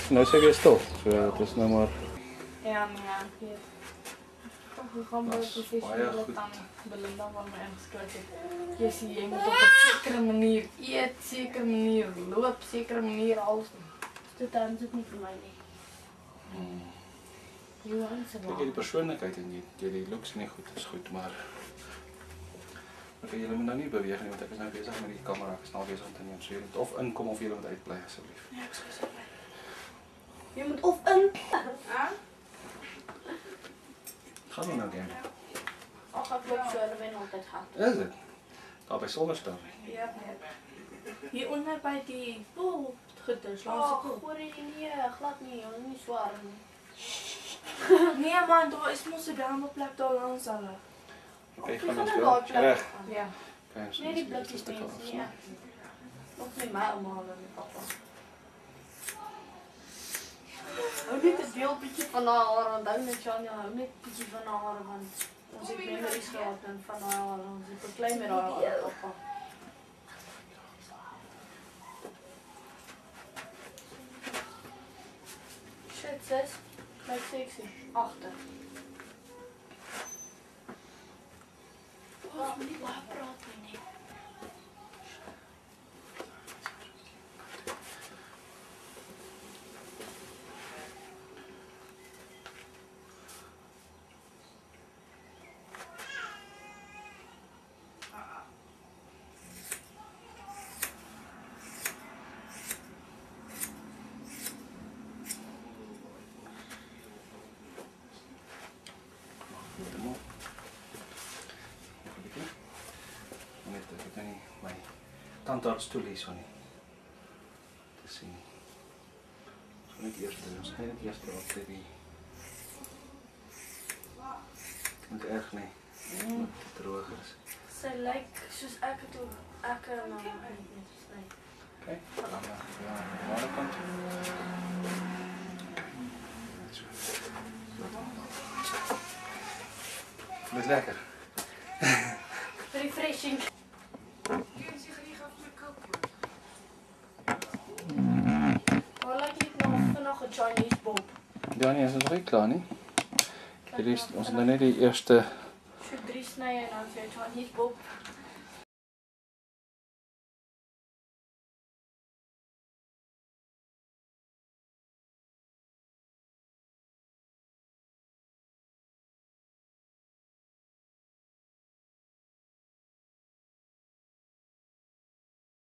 nou sê weer stil. So dit is nou maar Ja, nee. We gaan bij professionele tanden Belinda van mij ingesloten. Je ziet, je moet op een zekere manier eet, zekere manier loop, zekere manier alles doen. Dit is ook niet voor mij, nee. kyk jy die persoonlikheid en jy die looks nie goed is goed, maar okay, julle moet nou nie beweeg nie want ek is nou besig met die kamera, ek is nou besig om te neem, so jy moet of inkom of jy moet uitbly asseblief. Ja, ek sê so. Jy moet of in. Gaan we nou game? Ag, ek loop so, hulle wen altyd gaan. Is dit? Daar by Sonderstad. Ja, nee. Hier onder by die pool goeders, langs die pool. Hoor jy nie, glad nie, hulle nie swaar nie. Nee man, daar is mos 'n dammeplek daar langs hulle. Okay, gaan ons wel. Reg. Ja. Okay, so Nee, die blikkies mense, ja. Nog nie my ouma hulle nie, papa. Hou net 'n deel bietjie van haar hare, onthou net Janja, hou net bietjie van haar hare, want ons het memories gehad en van haar hare, ons het beklei met haar hare, papa. Shit, sis. Lyk sexy. Agter. Ons moet nie baie praat nie. Tandarts toelies van nie. Te sien. So net eers op die moet erg nie. Moet droog is. Sy lyk soos ek het ook ek en my net gesny. Okay. Ja, aan die kant. Dit lekker. Refreshing. Chinese bob. Ja nee, is nog nie klaar nie. Ons het nou net die eerste so 3 snye en dan sê Chinese bob.